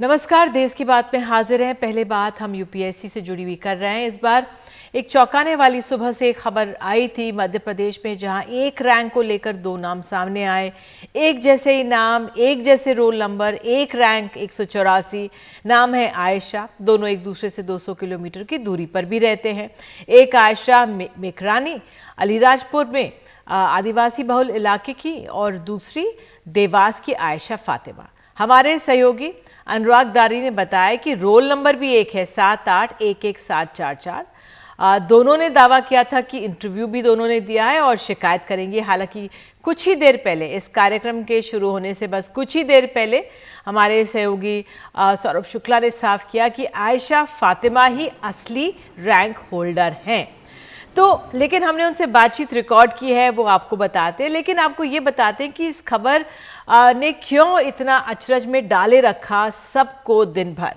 नमस्कार, देश की बात में हाजिर हैं। पहले बात हम यूपीएससी से जुड़ी हुई कर रहे हैं। इस बार एक चौंकाने वाली सुबह से एक खबर आई थी मध्य प्रदेश में, जहां एक रैंक को लेकर दो नाम सामने आए। एक जैसे ही नाम, एक जैसे रोल नंबर, एक रैंक 184। नाम है आयशा। दोनों एक दूसरे से 200 किलोमीटर की दूरी पर भी रहते हैं। एक आयशा मेकरानी अलीराजपुर में आदिवासी बहुल इलाके की और दूसरी देवास की आयशा फातिमा। हमारे सहयोगी अनुराग दारी ने बताया कि रोल नंबर भी एक है, 78111744। दोनों ने दावा किया था कि इंटरव्यू भी दोनों ने दिया है और शिकायत करेंगे। हालांकि कुछ ही देर पहले, इस कार्यक्रम के शुरू होने से बस कुछ ही देर पहले, हमारे सहयोगी सौरभ शुक्ला ने साफ किया कि आयशा फातिमा ही असली रैंक होल्डर हैं। तो लेकिन हमने उनसे बातचीत रिकॉर्ड की है, वो आपको बताते हैं। लेकिन आपको ये बताते हैं कि इस खबर ने क्यों इतना अचरज में डाले रखा सबको दिन भर।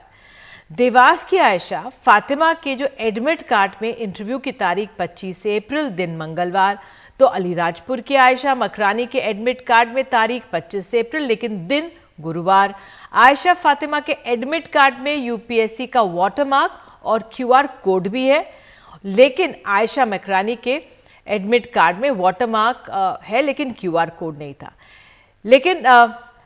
देवास की आयशा फातिमा के जो एडमिट कार्ड में इंटरव्यू की तारीख 25 अप्रैल दिन मंगलवार, तो अलीराजपुर की आयशा मकरानी के एडमिट कार्ड में तारीख 25 अप्रैल लेकिन दिन गुरुवार। आयशा फातिमा के एडमिट कार्ड में यूपीएससी का वाटरमार्क और क्यूआर कोड भी है, लेकिन आयशा मकरानी के एडमिट कार्ड में वाटरमार्क है लेकिन क्यूआर कोड नहीं था। लेकिन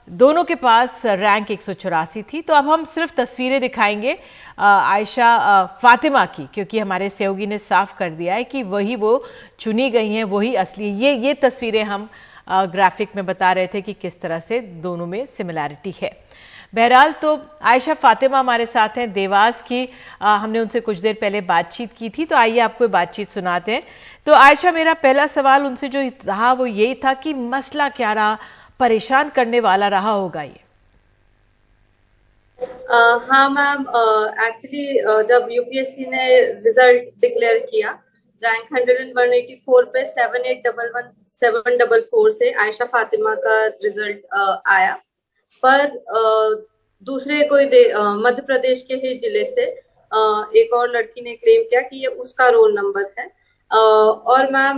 दोनों के पास रैंक 184 थी। तो अब हम सिर्फ तस्वीरें दिखाएंगे आयशा फातिमा की, क्योंकि हमारे सहयोगी ने साफ कर दिया है कि वही वो चुनी गई हैं, वही असली। ये तस्वीरें हम ग्राफिक में बता रहे थे कि किस तरह से दोनों में सिमिलैरिटी है। बहरहाल, तो आयशा फातिमा हमारे साथ हैं, देवास की। हमने उनसे कुछ देर पहले बातचीत की थी, तो आइए आपको बातचीत सुनाते हैं। तो आयशा, मेरा पहला सवाल उनसे जो रहा वो यही था कि मसला क्या रहा, परेशान करने वाला रहा होगा ये? हाँ मैम, एक्चुअली जब यूपीएससी ने रिजल्ट डिक्लेयर किया, रैंक 184 पे 7811 से आयशा फातिमा का रिजल्ट आया। पर दूसरे कोई मध्य प्रदेश के ही जिले से एक और लड़की ने क्लेम किया कि ये उसका रोल नंबर है। और मैम,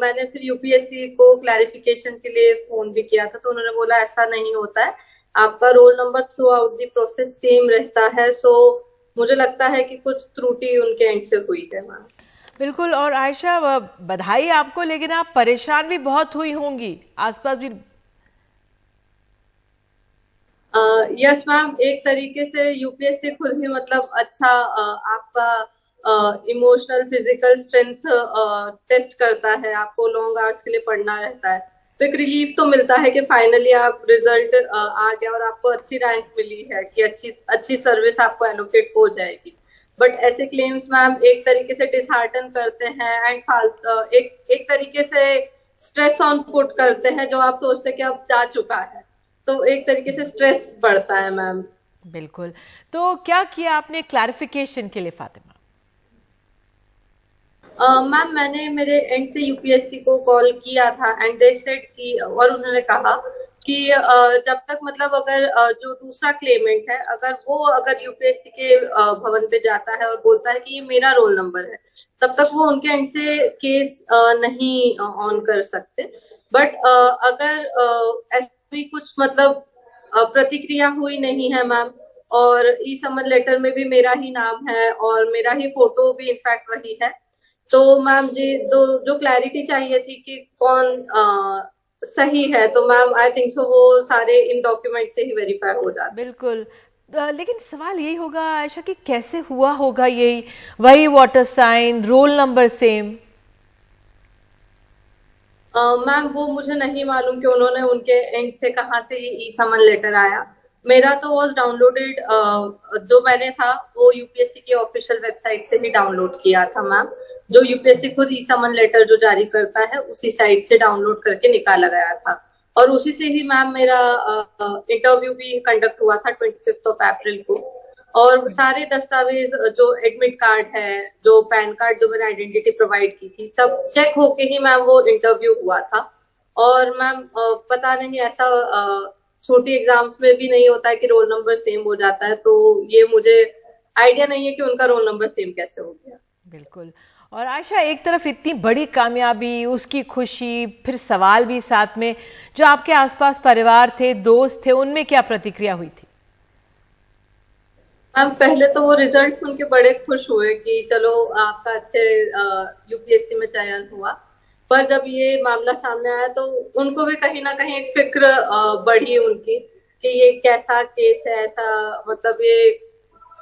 मैंने फिर यूपीएससी को क्लैरिफिकेशन के लिए फोन भी किया था, तो उन्होंने बोला ऐसा नहीं होता है, आपका roll number through out the process same रहता है। सो मुझे लगता है कि कुछ त्रुटि उनके एंड से हुई है मैम। बिल्कुल। और आयशा, बधाई आपको, लेकिन आप परेशान भी बहुत हुई होंगी, आसपास भी। यस मैम, एक तरीके से यूपीएससी खुद ही मतलब अच्छा आपका इमोशनल फिजिकल स्ट्रेंथ टेस्ट करता है। आपको लॉन्ग आवर्स के लिए पढ़ना रहता है, तो एक रिलीफ तो मिलता है कि फाइनली आप रिजल्ट आ गया और आपको अच्छी रैंक मिली है, कि अच्छी सर्विस आपको एलोकेट हो जाएगी। बट ऐसे क्लेम्स मैम एक तरीके से डिसहार्टन करते हैं एंड एक तरीके से स्ट्रेस ऑन पुट करते हैं, जो आप सोचते हैं कि अब जा चुका है, तो एक तरीके से स्ट्रेस बढ़ता है मैम। बिल्कुल। तो क्या किया आपने क्लैरिफिकेशन के लिए फातिमा? मैम, मैंने मेरे एंड से यूपीएससी को कॉल किया था एंड दे सेड कि, और उन्होंने कहा कि जब तक मतलब अगर जो दूसरा क्लेमेंट है, अगर यूपीएससी के भवन पे जाता है और बोलता है कि ये मेरा रोल नंबर है, तब तक वो उनके एंड से केस नहीं ऑन कर सकते। बट अगर ऐसी कुछ मतलब प्रतिक्रिया हुई नहीं है मैम, और ई समन लेटर में भी मेरा ही नाम है और मेरा ही फोटो भी इनफैक्ट वही है, तो मैम जी जो क्लैरिटी चाहिए थी कि कौन सही है, तो मैम आई थिंक सो वो सारे इन डॉक्यूमेंट से ही वेरीफाई हो जाता। बिल्कुल। लेकिन सवाल यही होगा आयशा कि कैसे हुआ होगा यही, वही water sign, roll number same? Ma'am, वो मुझे नहीं मालूम कि उन्होंने उनके एंड से कहाँ से ये ई समन लेटर आया। मेरा तो वॉज डाउनलोडेड, जो मैंने था वो यूपीएससी की ऑफिशियल वेबसाइट से ही डाउनलोड किया था मैम। जो यूपीएससी खुद ई समन लेटर जो जारी करता है, उसी साइट से डाउनलोड करके निकाला गया था, और उसी से ही मैम मेरा इंटरव्यू भी कंडक्ट हुआ था 25 अप्रैल को। और सारे दस्तावेज, जो एडमिट कार्ड है, जो पैन कार्ड, जो मैंने आइडेंटिटी प्रोवाइड की थी, सब चेक होके ही मैम वो इंटरव्यू हुआ था। और मैम पता नहीं, ऐसा छोटी एग्जाम्स में भी नहीं होता है कि रोल नंबर सेम हो जाता है, तो ये मुझे आइडिया नहीं है कि उनका रोल नंबर सेम कैसे हो गया। बिल्कुल। और आयशा, एक तरफ इतनी बड़ी कामयाबी, उसकी खुशी, फिर सवाल भी साथ में, जो आपके आसपास परिवार थे, दोस्त थे, उनमें क्या प्रतिक्रिया हुई थी? मैम पहले तो वो रिजल्ट सुन के बड़े खुश हुए कि चलो आपका अच्छे यूपीएससी में चयन हुआ, पर जब ये मामला सामने आया तो उनको भी कहीं ना कहीं एक फिक्र बढ़ी उनकी कि ये कैसा केस है, ऐसा मतलब ये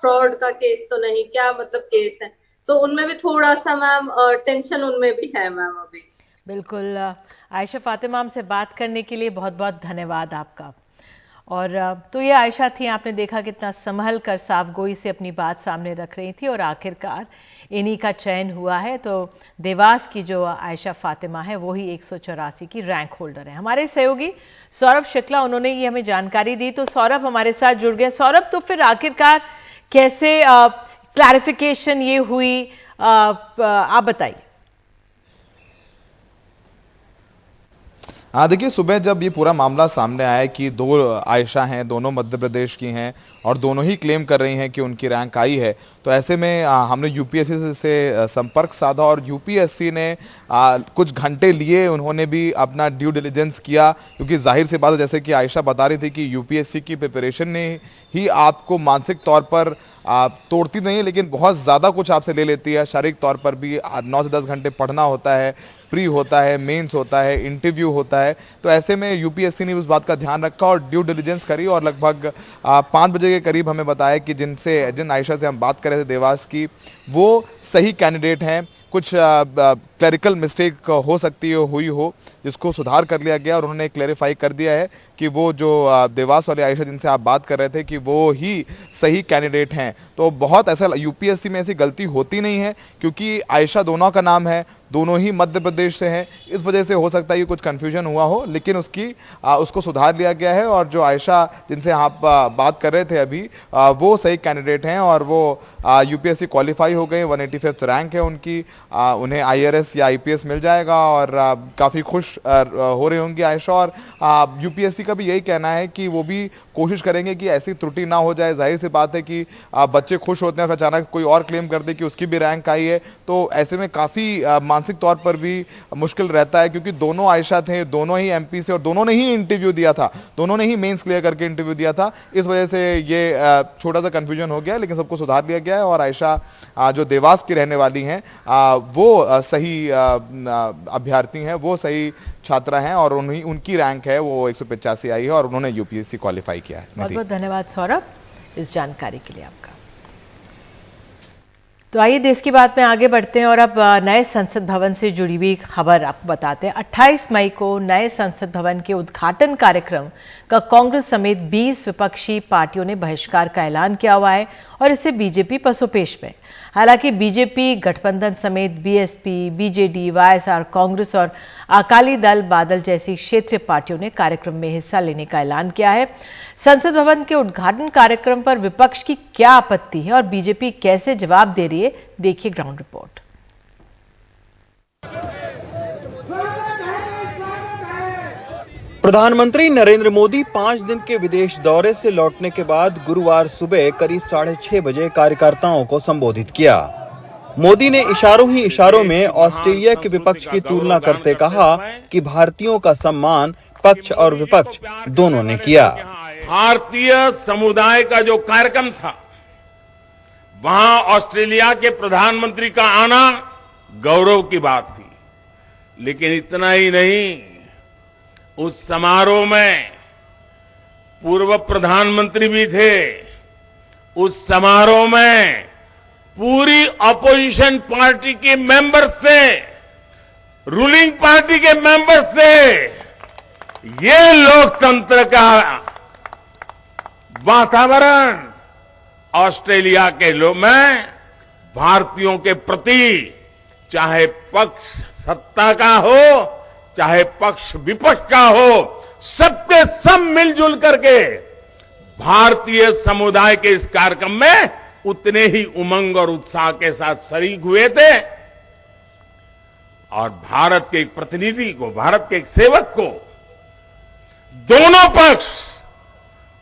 फ्रॉड का केस तो नहीं, क्या मतलब केस है, तो उनमें भी थोड़ा सा मैम टेंशन उनमें भी है मैम अभी। बिल्कुल। आयशा फातिमा, हमसे बात करने के लिए बहुत बहुत धन्यवाद आपका। और तो ये आयशा थी, आपने देखा कितना संभल कर साफगोई से अपनी बात सामने रख रही थी और आखिरकार इन्हीं का चयन हुआ है। तो देवास की जो आयशा फातिमा है वो ही 184 की रैंक होल्डर है। हमारे सहयोगी सौरभ शुक्ला, उन्होंने ये हमें जानकारी दी। तो सौरभ हमारे साथ जुड़ गए। सौरभ, तो फिर आखिरकार कैसे क्लैरिफिकेशन ये हुई, आप बताइए। हाँ, देखिए, सुबह जब ये पूरा मामला सामने आया कि दो आयशा हैं, दोनों मध्य प्रदेश की हैं और दोनों ही क्लेम कर रही हैं कि उनकी रैंक आई है, तो ऐसे में हमने यूपीएससी से संपर्क साधा और यूपीएससी ने कुछ घंटे लिए, उन्होंने भी अपना ड्यू डिलिजेंस किया, क्योंकि जाहिर सी बात है, जैसे कि आयशा बता रही थी कि यूपीएससी की प्रिपरेशन ने ही आपको मानसिक तौर पर तोड़ती नहीं है, लेकिन बहुत ज़्यादा कुछ आपसे ले लेती है। शारीरिक तौर पर भी 9 से 10 घंटे पढ़ना होता है, प्री होता है, मेंस होता है, इंटरव्यू होता है। तो ऐसे में यूपीएससी ने उस बात का ध्यान रखा और ड्यू डिलिजेंस करी और लगभग 5 बजे के करीब हमें बताया कि जिन आयशा से हम बात कर रहे थे देवास की, वो सही कैंडिडेट हैं। कुछ क्लरिकल मिस्टेक हो सकती है, हुई हो, जिसको सुधार कर लिया गया और उन्होंने क्लैरिफाई कर दिया है कि वो जो देवास वाले आयशा जिनसे आप बात कर रहे थे कि वो ही सही कैंडिडेट हैं। तो बहुत ऐसा यूपीएससी में ऐसी गलती होती नहीं है, क्योंकि आयशा दोनों का नाम है, दोनों ही मध्य प्रदेश से हैं, इस वजह से हो सकता है कि कुछ कन्फ्यूजन हुआ हो, लेकिन उसको सुधार लिया गया है। और जो आयशा जिनसे आप बात कर रहे थे अभी, वो सही कैंडिडेट हैं और वो यूपीएससी क्वालिफाई हो गए, 185th रैंक है उनकी। उन्हें आईआरएस या आईपीएस मिल जाएगा और काफ़ी खुश हो रही होंगी आयशा। और यूपीएससी का भी यही कहना है कि वो भी कोशिश करेंगे कि ऐसी त्रुटि ना हो जाए। जाहिर सी बात है कि बच्चे खुश होते हैं और अचानक कोई और क्लेम कर दे कि उसकी भी रैंक आई है, तो ऐसे में काफ़ी मानसिक तौर पर भी मुश्किल रहता है, क्योंकि दोनों आयशा थे, दोनों ही एमपी से और दोनों ने ही इंटरव्यू दिया था, दोनों ने ही मेंस क्लियर करके इंटरव्यू दिया था। इस वजह से ये छोटा सा कन्फ्यूजन हो गया, लेकिन सबको सुधार लिया गया है। और आयशा जो देवास की रहने वाली हैं, वो सही अभ्यर्थी हैं, वो सही छात्रा हैं और उनकी रैंक है वो 185 आई है और उन्होंने यूपीएससी क्वालिफाई किया है। बहुत बहुत धन्यवाद सौरभ इस जानकारी के लिए आपका। तो आइए देश की बात में आगे बढ़ते हैं और अब नए संसद भवन से जुड़ी हुई खबर आपको बताते हैं। 28 मई को नए संसद भवन के उद्घाटन कार्यक्रम का कांग्रेस समेत 20 विपक्षी पार्टियों ने बहिष्कार का ऐलान किया हुआ है और इससे बीजेपी पसोपेश में। हालांकि बीजेपी गठबंधन समेत बीएसपी, बीजेडी, वाईएसआर, कांग्रेस और अकाली दल बादल जैसी क्षेत्रीय पार्टियों ने कार्यक्रम में हिस्सा लेने का ऐलान किया है। संसद भवन के उद्घाटन कार्यक्रम पर विपक्ष की क्या आपत्ति है और बीजेपी कैसे जवाब दे रही है, देखिए ग्राउंड रिपोर्ट। प्रधानमंत्री नरेंद्र मोदी 5 दिन के विदेश दौरे से लौटने के बाद गुरुवार सुबह करीब 6:30 बजे कार्यकर्ताओं को संबोधित किया। मोदी ने इशारों ही इशारों में ऑस्ट्रेलिया के विपक्ष की तुलना करते कहा कि भारतीयों का सम्मान पक्ष और विपक्ष दोनों ने किया। भारतीय समुदाय का जो कार्यक्रम था, वहां ऑस्ट्रेलिया के प्रधानमंत्री का आना गौरव की बात थी, लेकिन इतना ही नहीं, उस समारोह में पूर्व प्रधानमंत्री भी थे। उस समारोह में पूरी अपोजिशन पार्टी के मेंबर से, रूलिंग पार्टी के मेंबर से, ये लोकतंत्र का वातावरण ऑस्ट्रेलिया के लोग में भारतीयों के प्रति, चाहे पक्ष सत्ता का हो चाहे पक्ष विपक्ष का हो, सबके सब मिलजुल करके भारतीय समुदाय के इस कार्यक्रम में उतने ही उमंग और उत्साह के साथ शरीक हुए थे। और भारत के एक प्रतिनिधि को, भारत के एक सेवक को दोनों पक्ष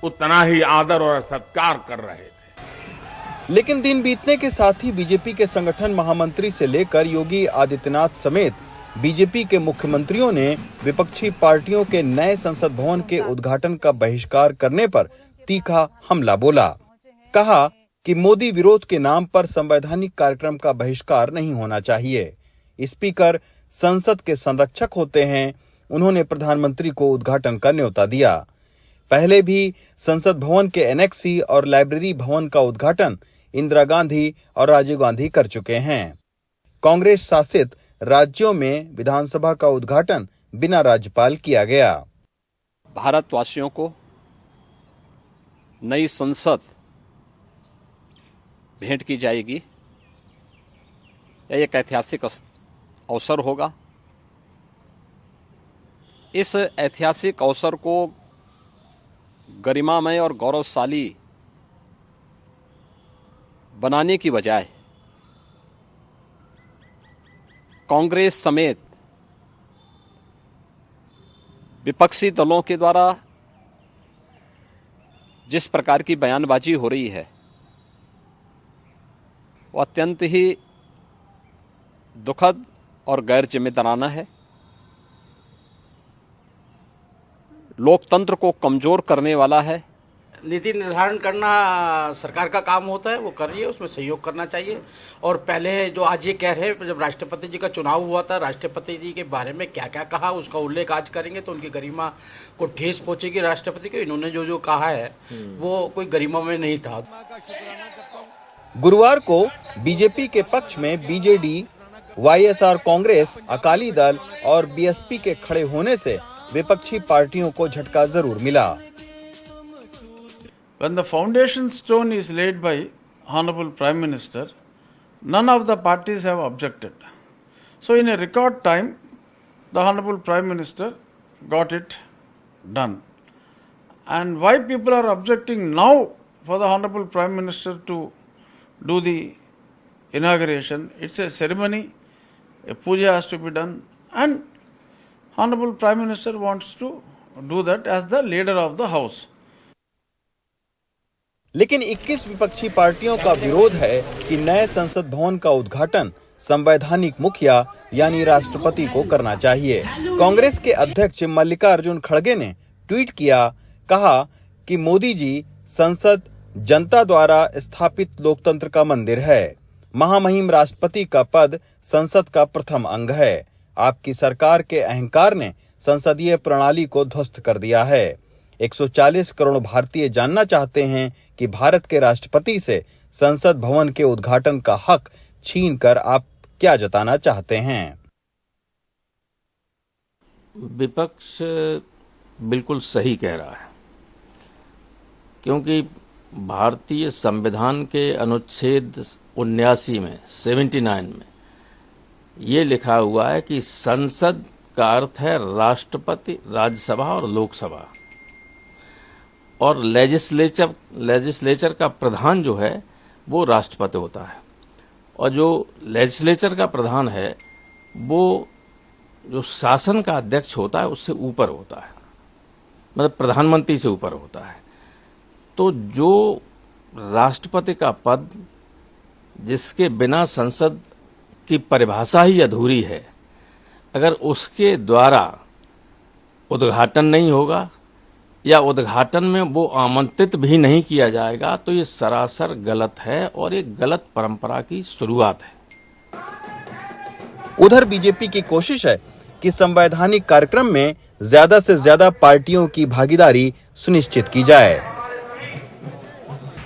उतना ही आदर और सत्कार कर रहे थे। लेकिन दिन बीतने के साथ ही बीजेपी के संगठन महामंत्री से लेकर योगी आदित्यनाथ समेत बीजेपी के मुख्यमंत्रियों ने विपक्षी पार्टियों के नए संसद भवन के उद्घाटन का बहिष्कार करने पर तीखा हमला बोला। कहा कि मोदी विरोध के नाम पर संवैधानिक कार्यक्रम का बहिष्कार नहीं होना चाहिए। स्पीकर संसद के संरक्षक होते हैं, उन्होंने प्रधानमंत्री को उद्घाटन का न्योता दिया। पहले भी संसद भवन के एनेक्स सी और लाइब्रेरी भवन का उद्घाटन इंदिरा गांधी और राजीव गांधी कर चुके हैं। कांग्रेस शासित राज्यों में विधानसभा का उद्घाटन बिना राज्यपाल किया गया। भारतवासियों को नई संसद भेंट की जाएगी। यह एक ऐतिहासिक अवसर होगा। इस ऐतिहासिक अवसर को गरिमामय और गौरवशाली बनाने की बजाय कांग्रेस समेत विपक्षी दलों के द्वारा जिस प्रकार की बयानबाजी हो रही है वो अत्यंत ही दुखद और गैर जिम्मेदाराना है। लोकतंत्र को कमजोर करने वाला है। नीति निर्धारण करना सरकार का काम होता है, वो कर रही है, उसमें सहयोग करना चाहिए। और पहले जो आज ये कह रहे हैं, जब राष्ट्रपति जी का चुनाव हुआ था, राष्ट्रपति जी के बारे में क्या क्या कहा उसका उल्लेख आज करेंगे तो उनकी गरिमा को ठेस पहुंचेगी राष्ट्रपति को। इन्होंने जो जो कहा है वो कोई गरिमा में नहीं था। गुरुवार को बीजेपी के पक्ष में बीजेडी, वाईएसआर कांग्रेस, अकाली दल और बीएसपी के खड़े होने से विपक्षी पार्टियों को झटका जरूर मिला। When the foundation stone is laid by Honorable Prime Minister, none of the parties have objected. So in a record time, the Honorable Prime Minister got it done. And why people are objecting now for the Honorable Prime Minister to do the inauguration? It's a ceremony, a puja has to be done, and Honorable Prime Minister wants to do that as the leader of the house. लेकिन 21 विपक्षी पार्टियों का विरोध है कि नए संसद भवन का उद्घाटन संवैधानिक मुखिया यानी राष्ट्रपति को करना चाहिए। कांग्रेस के अध्यक्ष मल्लिकार्जुन खड़गे ने ट्वीट किया, कहा कि मोदी जी संसद जनता द्वारा स्थापित लोकतंत्र का मंदिर है। महामहिम राष्ट्रपति का पद संसद का प्रथम अंग है। आपकी सरकार के अहंकार ने संसदीय प्रणाली को ध्वस्त कर दिया है। 140 करोड़ भारतीय जानना चाहते हैं कि भारत के राष्ट्रपति से संसद भवन के उद्घाटन का हक छीनकर आप क्या जताना चाहते हैं। विपक्ष बिल्कुल सही कह रहा है, क्योंकि भारतीय संविधान के अनुच्छेद 79 में 79 में ये लिखा हुआ है कि संसद का अर्थ है राष्ट्रपति, राज्यसभा और लोकसभा, और लेजिस्लेचर का प्रधान जो है वो राष्ट्रपति होता है, और जो लेजिस्लेचर का प्रधान है वो जो शासन का अध्यक्ष होता है उससे ऊपर होता है, मतलब प्रधानमंत्री से ऊपर होता है। तो जो राष्ट्रपति का पद, जिसके बिना संसद की परिभाषा ही अधूरी है, अगर उसके द्वारा उद्घाटन नहीं होगा या उद्घाटन में वो आमंत्रित भी नहीं किया जाएगा तो ये सरासर गलत है और एक गलत परंपरा की शुरुआत है। उधर बीजेपी की कोशिश है कि संवैधानिक कार्यक्रम में ज्यादा से ज्यादा पार्टियों की भागीदारी सुनिश्चित की जाए।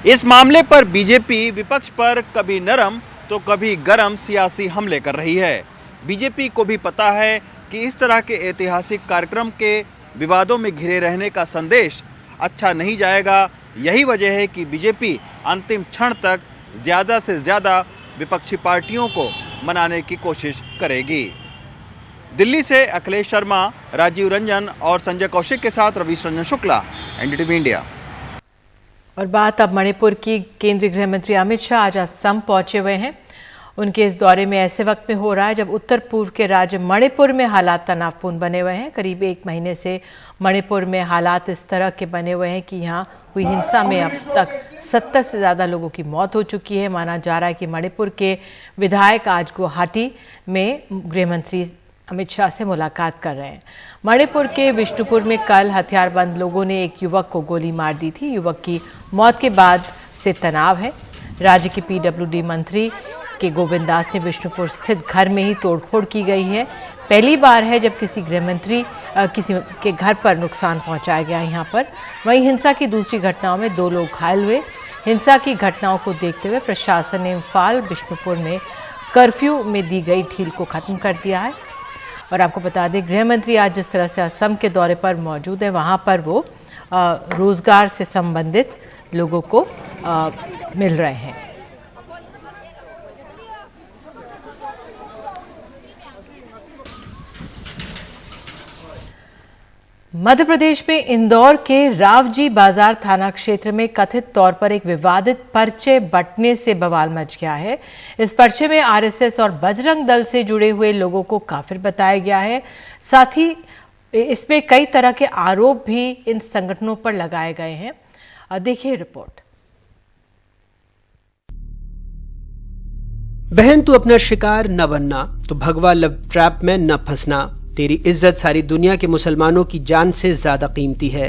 इस मामले पर बीजेपी विपक्ष पर कभी नरम तो कभी गरम सियासी हमले कर रही है। बीजेपी को भी पता है कि इस तरह के ऐतिहासिक कार्यक्रम के विवादों में घिरे रहने का संदेश अच्छा नहीं जाएगा। यही वजह है कि बीजेपी अंतिम क्षण तक ज्यादा से ज्यादा विपक्षी पार्टियों को मनाने की कोशिश करेगी। दिल्ली से अखिलेश शर्मा, राजीव रंजन और संजय कौशिक के साथ रवीश रंजन शुक्ला, एनडीटीवी इंडिया। और बात अब मणिपुर की। केंद्रीय गृह मंत्री अमित शाह आज असम पहुंचे हुए हैं। उनके इस दौरे में ऐसे वक्त में हो रहा है जब उत्तर पूर्व के राज्य मणिपुर में हालात तनावपूर्ण बने हुए हैं। करीब 1 महीने से मणिपुर में हालात इस तरह के बने हुए हैं कि यहाँ हुई हिंसा में अब तक 70 से ज्यादा लोगों की मौत हो चुकी है। माना जा रहा है कि मणिपुर के विधायक आज गुवाहाटी में गृह मंत्री अमित शाह से मुलाकात कर रहे हैं। मणिपुर के विष्णुपुर में कल हथियारबंद लोगों ने एक युवक को गोली मार दी थी। युवक की मौत के बाद से तनाव है। राज्य के पीडब्ल्यूडी मंत्री के गोविंद दास ने विष्णुपुर स्थित घर में ही तोड़फोड़ की गई है। पहली बार है जब किसी गृह मंत्री किसी के घर पर नुकसान पहुंचाया गया यहाँ पर। वहीं हिंसा की दूसरी घटनाओं में 2 लोग घायल हुए। हिंसा की घटनाओं को देखते हुए प्रशासन ने इम्फाल बिष्णुपुर में कर्फ्यू में दी गई ढील को खत्म कर दिया है। और आपको बता दें, गृह मंत्री आज जिस तरह से असम के दौरे पर मौजूद है, वहाँ पर वो रोजगार से संबंधित लोगों को मिल रहे हैं। मध्य प्रदेश में इंदौर के रावजी बाजार थाना क्षेत्र में कथित तौर पर एक विवादित पर्चे बंटने से बवाल मच गया है। इस पर्चे में आरएसएस और बजरंग दल से जुड़े हुए लोगों को काफिर बताया गया है। साथ ही इसमें कई तरह के आरोप भी इन संगठनों पर लगाए गए हैं। देखिए रिपोर्ट। बहन तू अपना शिकार न बनना, तो भगवा लव ट्रैप में न फंसना। तेरी इज्जत सारी दुनिया के मुसलमानों की जान से ज्यादा कीमती है।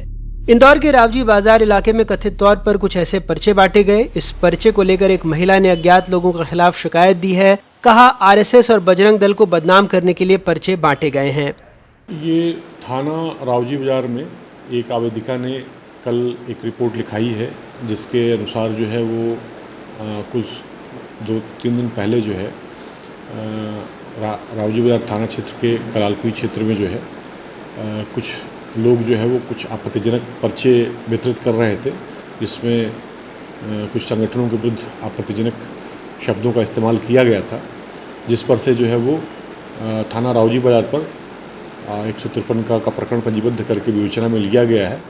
इंदौर के रावजी बाजार इलाके में कथित तौर पर कुछ ऐसे पर्चे बांटे गए। इस पर्चे को लेकर एक महिला ने अज्ञात लोगों के खिलाफ शिकायत दी है। कहा, आरएसएस और बजरंग दल को बदनाम करने के लिए पर्चे बांटे गए हैं। ये थाना रावजी बाजार में एक आवेदिका ने कल एक रिपोर्ट लिखाई है, जिसके अनुसार जो है वो कुछ 2-3 दिन पहले जो है रावजी बाजार थाना क्षेत्र के कलालपुरी क्षेत्र में जो है कुछ लोग जो है वो कुछ आपत्तिजनक पर्चे वितरित कर रहे थे, जिसमें कुछ संगठनों के विरुद्ध आपत्तिजनक शब्दों का इस्तेमाल किया गया था, जिस पर से जो है वो थाना रावजी बाजार पर 153 का प्रकरण पंजीबद्ध करके विवेचना में लिया गया है।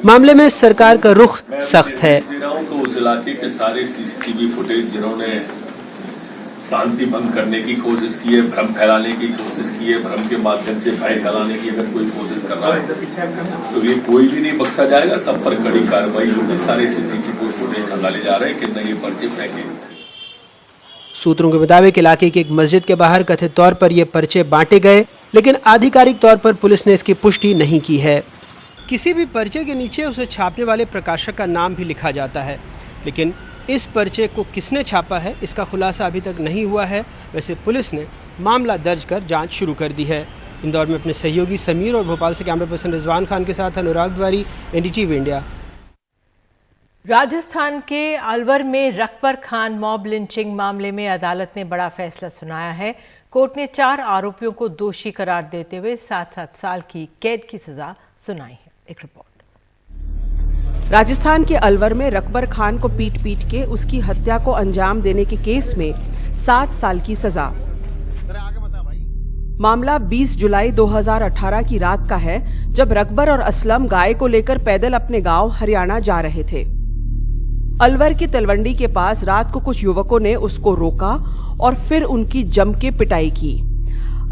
मामले में सरकार का रुख सख्त है। तो उस इलाके के सारे सीसीटीवी फुटेज जिन्होंने शांति भंग करने की कोशिश की है, भ्रम फैलाने की कोशिश की है, भ्रम के माध्यम से भय फैलाने की अगर कोई कोशिश कर रहा है तो ये कोई भी नहीं बख्शा जाएगा। सब पर कड़ी कार्रवाई होगी। सारे सीसीटीवी फुटेज खंगाले जा रहे हैं कि नहीं ये पर्चे फेंके। सूत्रों के मुताबिक इलाके की एक मस्जिद के बाहर कथित तौर पर ये पर्चे बांटे गए, लेकिन आधिकारिक तौर पर पुलिस ने इसकी पुष्टि नहीं की है। किसी भी पर्चे के नीचे उसे छापने वाले प्रकाशक का नाम भी लिखा जाता है, लेकिन इस पर्चे को किसने छापा है इसका खुलासा अभी तक नहीं हुआ है। वैसे पुलिस ने मामला दर्ज कर जांच शुरू कर दी है। इंदौर में अपने सहयोगी समीर और भोपाल से कैमरा पर्सन रिजवान खान के साथ अनुराग द्वारी, एनडीटीवी इंडिया। राजस्थान के अलवर में रकबर खान मॉब लिंचिंग मामले में अदालत ने बड़ा फैसला सुनाया है। कोर्ट ने 4 आरोपियों को दोषी करार देते हुए 7-7 साल की कैद की सजा सुनाई है। एक रिपोर्ट। राजस्थान के अलवर में रकबर खान को पीट के उसकी हत्या को अंजाम देने के केस में 7 साल की सजा। मामला 20 जुलाई 2018 की रात का है, जब रकबर और असलम गाय को लेकर पैदल अपने गांव हरियाणा जा रहे थे। अलवर की तलवंडी के पास रात को कुछ युवकों ने उसको रोका और फिर उनकी जम के पिटाई की।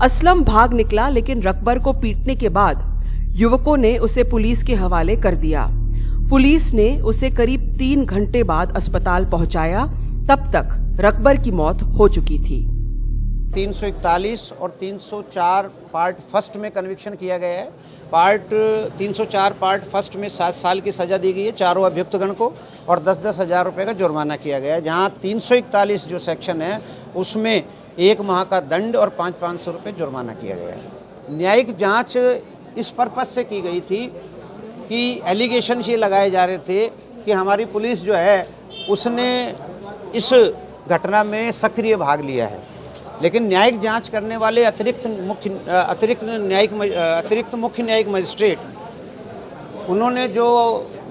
असलम भाग निकला, लेकिन रकबर को पीटने के बाद युवकों ने उसे पुलिस के हवाले कर दिया। पुलिस ने उसे करीब 3 घंटे बाद अस्पताल पहुंचाया। तब तक रकबर की मौत हो चुकी थी। 341 और 304 पार्ट फर्स्ट में कन्विक्शन किया गया है। पार्ट 304 पार्ट फर्स्ट में 7 साल की सजा दी गई है चारों अभियुक्तगण को, और 10-10 हज़ार रुपये का जुर्माना किया गया है। जहां 341 जो सेक्शन है उसमें 1 माह का दंड और 500-500 रुपये जुर्माना किया गया है। न्यायिक जांच इस पर्पज से की गई थी कि एलिगेशन ये लगाए जा रहे थे कि हमारी पुलिस जो है उसने इस घटना में सक्रिय भाग लिया है, लेकिन न्यायिक जांच करने वाले अतिरिक्त मुख्य न्यायिक मजिस्ट्रेट, उन्होंने जो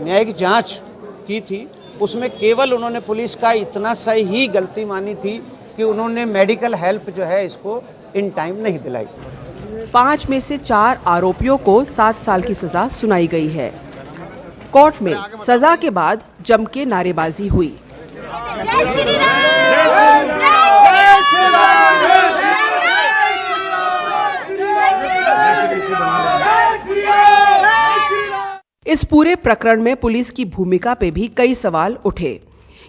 न्यायिक जांच की थी उसमें केवल उन्होंने पुलिस का इतना सा ही गलती मानी थी कि उन्होंने मेडिकल हेल्प जो है इसको इन टाइम नहीं दिलाई। 5 में से 4 आरोपियों को 7 साल की सजा सुनाई गई है। कोर्ट में सजा के बाद जम के नारेबाजी हुई। इस पूरे प्रकरण में पुलिस की भूमिका पे भी कई सवाल उठे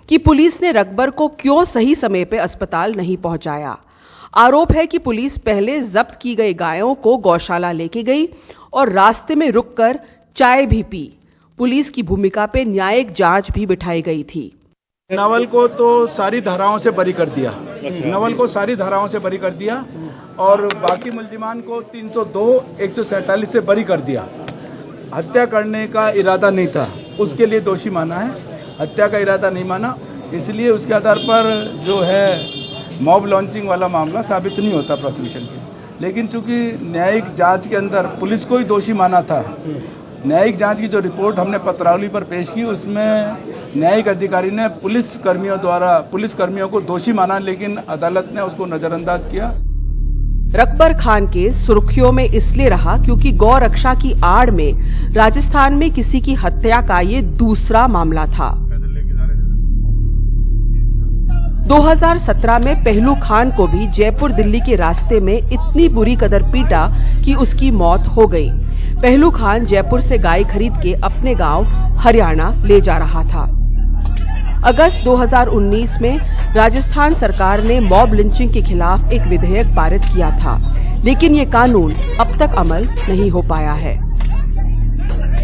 कि पुलिस ने रकबर को क्यों सही समय पे अस्पताल नहीं पहुंचाया। आरोप है कि पुलिस पहले जब्त की गई गायों को गौशाला लेके गई और रास्ते में रुककर चाय भी पी। पुलिस की भूमिका पे न्यायिक जांच भी बिठाई गई थी। नवल को तो सारी धाराओं से बरी कर दिया, नवल को सारी धाराओं से बरी कर दिया और बाकी मुल्जिमान को 302, 147 से बरी कर दिया। हत्या करने का इरादा नहीं था, उसके लिए दोषी माना है। हत्या का इरादा नहीं माना, इसलिए उसके आधार पर जो है मॉब लॉन्चिंग वाला मामला साबित नहीं होता प्रोसिक्यूशन के। लेकिन चूंकि न्यायिक जांच के अंदर पुलिस को ही दोषी माना था, न्यायिक जांच की जो रिपोर्ट हमने पत्रावली पर पेश की उसमें न्यायिक अधिकारी ने पुलिस कर्मियों को दोषी माना, लेकिन अदालत ने उसको नजरअंदाज किया। रकबर खान केस सुर्खियों में इसलिए रहा क्योंकि गौ रक्षा की आड़ में राजस्थान में किसी की हत्या का ये दूसरा मामला था। 2017 में पहलू खान को भी जयपुर दिल्ली के रास्ते में इतनी बुरी कदर पीटा कि उसकी मौत हो गई। पहलू खान जयपुर से गाय खरीद के अपने गांव हरियाणा ले जा रहा था। अगस्त 2019 में राजस्थान सरकार ने मॉब लिंचिंग के खिलाफ एक विधेयक पारित किया था, लेकिन ये कानून अब तक अमल नहीं हो पाया है।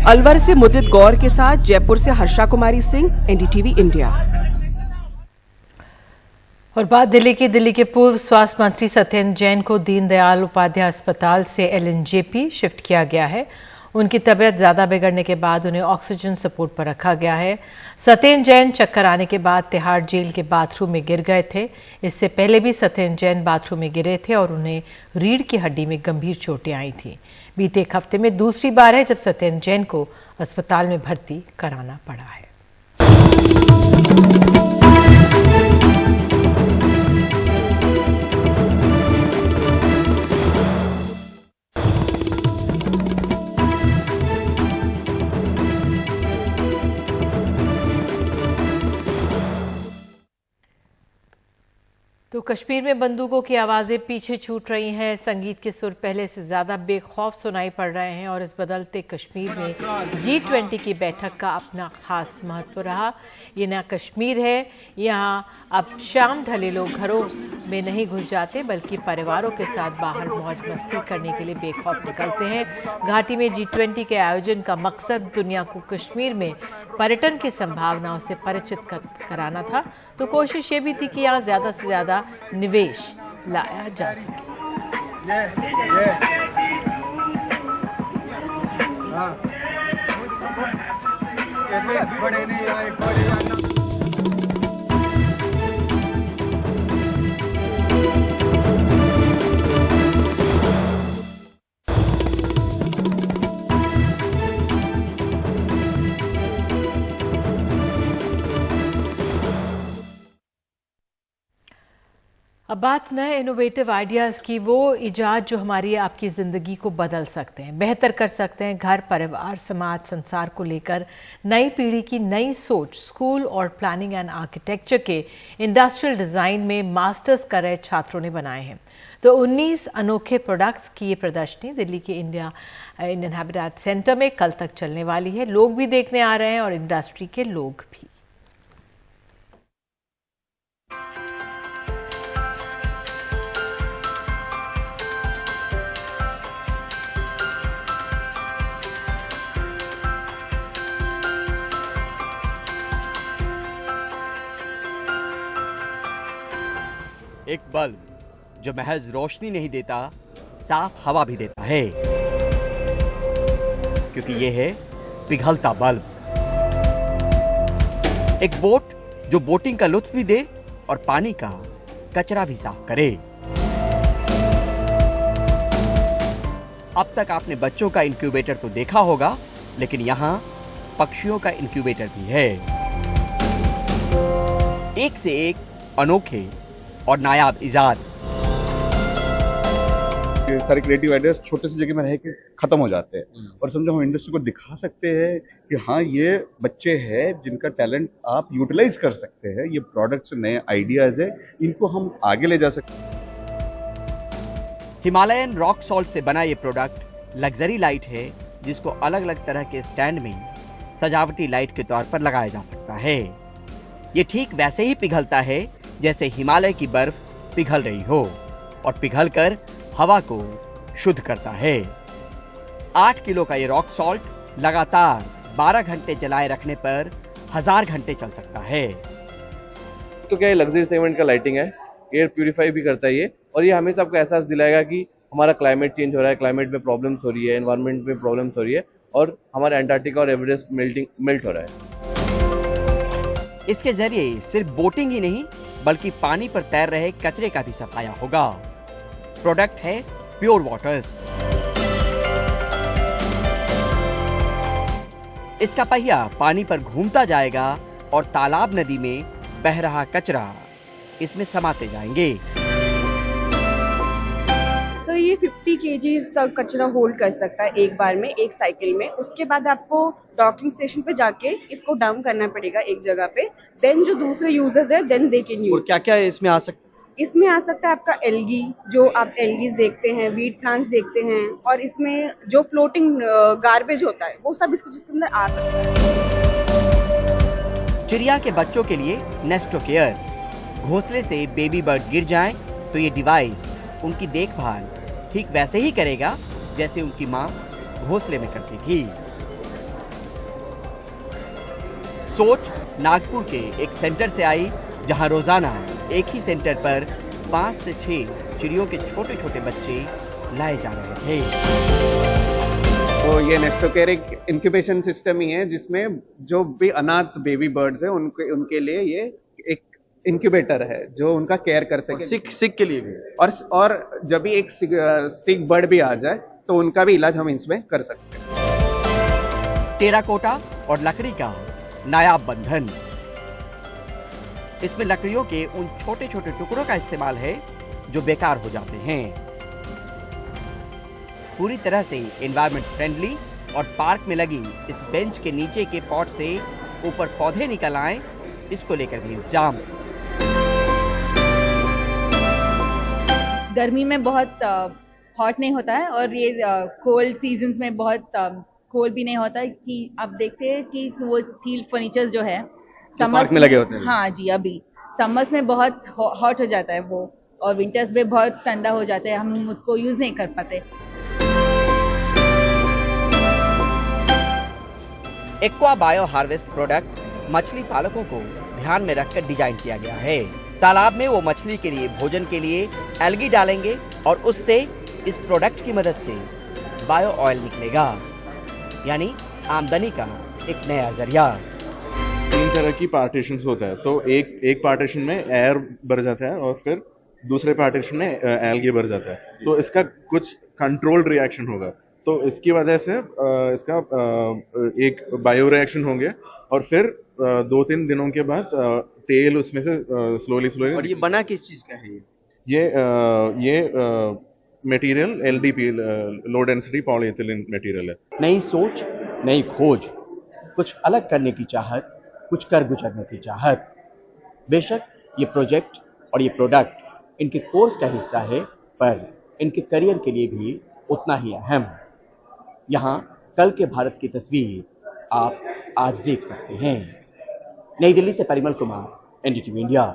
अलवर से मुदित गौर के साथ जयपुर से हर्षा कुमारी सिंह, एनडीटीवी इंडिया। और बात दिल्ली के पूर्व स्वास्थ्य मंत्री सत्येंद्र जैन को दीनदयाल उपाध्याय अस्पताल से एलएनजेपी शिफ्ट किया गया है। उनकी तबीयत ज्यादा बिगड़ने के बाद उन्हें ऑक्सीजन सपोर्ट पर रखा गया है। सत्येंद्र जैन चक्कर आने के बाद तिहाड़ जेल के बाथरूम में गिर गए थे। इससे पहले भी सत्येंद्र जैन बाथरूम में गिरे थे और उन्हें रीढ़ की हड्डी में गंभीर चोटें आई थी। बीते एक हफ्ते में दूसरी बार है जब सत्येंद्र जैन को अस्पताल में भर्ती कराना पड़ा है। तो कश्मीर में बंदूकों की आवाजें पीछे छूट रही हैं। संगीत के सुर पहले से ज्यादा बेखौफ सुनाई पड़ रहे हैं और इस बदलते कश्मीर में G20 की बैठक का अपना खास महत्व रहा। ये नया कश्मीर है, यहाँ अब शाम ढले लोग घरों में नहीं घुस जाते बल्कि परिवारों के साथ बाहर मौज मस्ती करने के लिए बेखौफ निकलते हैं। घाटी में G20 के आयोजन का मकसद दुनिया को कश्मीर में पर्यटन की संभावनाओं से परिचित कराना था, तो कोशिश ये भी थी कि यहाँ ज्यादा से ज्यादा निवेश लाया जा सके। अब बात नए इनोवेटिव आइडियाज़ की, वो इजाद जो हमारी आपकी ज़िंदगी को बदल सकते हैं, बेहतर कर सकते हैं। घर, परिवार, समाज, संसार को लेकर नई पीढ़ी की नई सोच। स्कूल और प्लानिंग एंड आर्किटेक्चर के इंडस्ट्रियल डिज़ाइन में मास्टर्स कर रहे छात्रों ने बनाए हैं। तो 19 अनोखे प्रोडक्ट्स की ये प्रदर्शनी दिल्ली के इंडियन हैबिटेट सेंटर में कल तक चलने वाली है। लोग भी देखने आ रहे हैं और इंडस्ट्री के लोग भी। एक बल्ब जो महज रोशनी नहीं देता, साफ हवा भी देता है, क्योंकि यह है पिघलता बल्ब। एक बोट जो बोटिंग का लुत्फ भी दे और पानी का कचरा भी साफ करे। अब तक आपने बच्चों का इंक्यूबेटर तो देखा होगा, लेकिन यहां पक्षियों का इंक्यूबेटर भी है। एक से एक अनोखे और नायाब इजाद। सारे क्रिएटिव आइडियाज छोटे सी जगह में रह के खत्म हो जाते हैं और समझो हम इंडस्ट्री को दिखा सकते हैं कि हाँ, ये बच्चे हैं जिनका टैलेंट आप यूटिलाइज कर सकते हैं। ये प्रोडक्ट्स, नए आइडियाज है, इनको हम आगे ले जा सकते हैं। हिमालयन रॉक सॉल्ट से बना ये प्रोडक्ट लग्जरी लाइट है, जिसको अलग अलग तरह के स्टैंड में सजावटी लाइट के तौर पर लगाया जा सकता है। ये ठीक वैसे ही पिघलता है जैसे हिमालय की बर्फ पिघल रही हो, और पिघलकर हवा को शुद्ध करता है। 8 किलो का ये रॉक सॉल्ट लगातार 12 घंटे जलाए रखने पर 1000 घंटे चल सकता है। तो क्या है, लग्जरी सेगमेंट का लाइटिंग है, एयर प्यूरिफाई भी करता है ये, और ये हमेशा आपको एहसास दिलाएगा कि हमारा क्लाइमेट चेंज हो रहा है, क्लाइमेट में प्रॉब्लम्स हो रही है, एनवायरनमेंट में प्रॉब्लम्स हो रही है, और हमारा एंटार्क्टिका और एवरेस्ट मेल्ट हो रहा है। इसके जरिए सिर्फ बोटिंग ही नहीं बल्कि पानी पर तैर रहे कचरे का भी सफाया होगा। प्रोडक्ट है प्योर वाटर्स। इसका पहिया पानी पर घूमता जाएगा और तालाब नदी में बह रहा कचरा इसमें समाते जाएंगे। सर ये 50 kgs तक कचरा होल्ड कर सकता है एक बार में, एक साइकिल में। उसके बाद आपको डॉकिंग स्टेशन पे जाके इसको डंप करना पड़ेगा एक जगह पे। देन जो दूसरे यूजर्स है देन दे कैन यूज। और क्या क्या इसमें आ सकता है? इसमें आ सकता है आपका एल्गी, जो आप एल्गीज देखते हैं, वीट प्लांट्स देखते हैं, और इसमें जो फ्लोटिंग गार्बेज होता है वो सब जिसके अंदर आ सकता है। चिड़िया के बच्चों के लिए नेस्टो केयर। घोंसले से बेबी बर्ड गिर जाए तो ये डिवाइस उनकी देखभाल ठीक वैसे ही करेगा जैसे उनकी मां घोंसले में करती थी। सोच नागपुर के एक सेंटर से आई जहां रोजाना एक ही सेंटर पर 5 से 6 चिड़ियों के छोटे छोटे बच्चे लाए जा रहे थे। तो ये नेस्टो केयर एक इंक्यूबेशन सिस्टम ही है जिसमें जो भी अनाथ बेबी बर्ड्स हैं उनके लिए ये एक इंक्यूबेटर है जो उनका केयर कर सके। सिक के लिए भी, और जब भी एक सिक बर्ड भी आ जाए तो उनका भी इलाज हम इसमें कर सकते हैं। टेराकोटा और लकड़ी का नायाब बंधन। इसमें लकड़ियों के उन छोटे छोटे टुकड़ों का इस्तेमाल है जो बेकार हो जाते हैं। पूरी तरह से एनवायरनमेंट फ्रेंडली, और पार्क में लगी इस बेंच के नीचे के पॉट से ऊपर पौधे निकल आए, इसको लेकर भी इंतजाम। गर्मी में बहुत हॉट नहीं होता है, और ये कोल्ड सीजन्स में बहुत कोल्ड भी नहीं होता है। कि आप देखते हैं कि वो स्टील फर्नीचर जो है पार्क में लगे होते हैं। हाँ जी, अभी समर्स में बहुत हॉट हो जाता है वो, और विंटर्स में बहुत ठंडा हो जाता है, हम उसको यूज नहीं कर पाते। एक्वा बायो हार्वेस्ट प्रोडक्ट मछली पालकों को ध्यान में रखकर डिजाइन किया गया है। तालाब में वो मछली के लिए भोजन के लिए एल्गी डालेंगे और उससे इस प्रोडक्ट की मदद से बायो ऑयल निकलेगा, यानी आमदनी का एक नया जरिया। 3 तरह की पार्टीशंस होता है, तो एक पार्टीशन में एयर भर जाता है और फिर दूसरे पार्टीशन में एल्गी भर जाता है। तो इसका कुछ कंट्रोल्ड रिएक्शन होगा, तो इसकी वजह से इसका एक बायो रिएक्शन होंगे, और फिर 2-3 दिनों के बाद तेल उसमें से स्लोली। और ये बना किस चीज का है? ये material LDP, low density polyethylene material है। नई सोच, नई खोज, कुछ अलग करने की चाहत, कुछ कर गुजरने की चाहत। बेशक ये प्रोजेक्ट और ये प्रोडक्ट इनके कोर्स का हिस्सा है, पर इनके करियर के लिए भी उतना ही अहम। यहाँ कल के भारत की तस्वीर आप आज देख सकते हैं। नई दिल्ली से परिमल कुमार, NDTV इंडिया।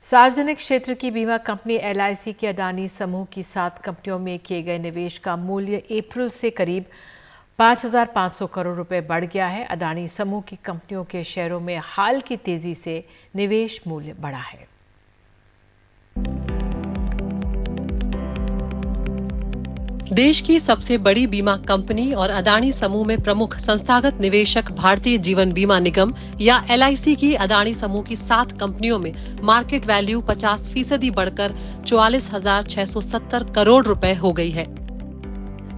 सार्वजनिक क्षेत्र की बीमा कंपनी LIC के अडानी समूह की 7 कंपनियों में किए गए निवेश का मूल्य अप्रैल से करीब 5,500 करोड़ रुपए बढ़ गया है। अडानी समूह की कंपनियों के शेयरों में हाल की तेजी से निवेश मूल्य बढ़ा है। देश की सबसे बड़ी बीमा कंपनी और अडानी समूह में प्रमुख संस्थागत निवेशक भारतीय जीवन बीमा निगम या LIC की अडानी समूह की 7 कंपनियों में मार्केट वैल्यू 50% बढ़कर 44,670 करोड़ रुपए हो गई है।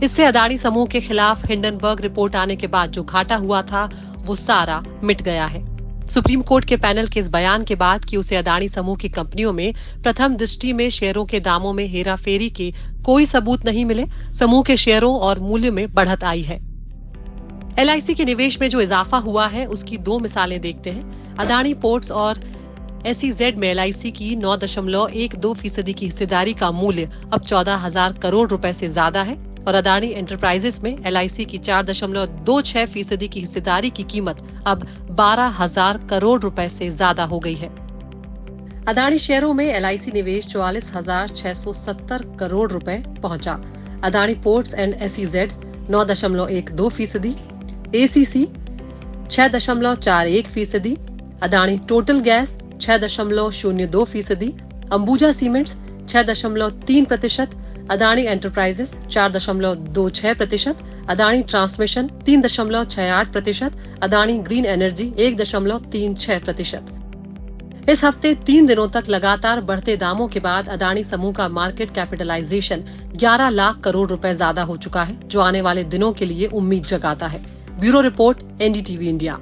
इससे अडानी समूह के खिलाफ हिंडनबर्ग रिपोर्ट आने के बाद जो घाटा हुआ था वो सारा मिट गया है। सुप्रीम कोर्ट के पैनल के इस बयान के बाद कि उसे अडानी समूह की कंपनियों में प्रथम दृष्टि में शेयरों के दामों में हेराफेरी के कोई सबूत नहीं मिले, समूह के शेयरों और मूल्य में बढ़त आई है। LIC के निवेश में जो इजाफा हुआ है उसकी 2 मिसालें देखते हैं। अडानी पोर्ट्स और SEZ में LIC की 9.12% की हिस्सेदारी का मूल्य अब 14,000 करोड़ रुपए से ज्यादा है और अदानी एंटरप्राइजेस में LIC की 4.26% की हिस्सेदारी की कीमत अब 12,000 करोड़ रुपए से ज्यादा हो गई है। अदानी शेयरों में LIC निवेश 44,670 करोड़ रुपए पहुंचा। Adani ports and SEZ 9.12%, ACC 6.41%, Adani total gas 6.02%, Ambuja cements 6.3%, Adani enterprises 4.26%, Adani transmission 3.68%, Adani green energy 1.36%। इस हफ्ते 3 दिनों तक लगातार बढ़ते दामों के बाद अदानी समूह का मार्केट कैपिटलाइजेशन 11 लाख करोड़ रुपए ज्यादा हो चुका है, जो आने वाले दिनों के लिए उम्मीद जगाता है। Bureau report, NDTV India.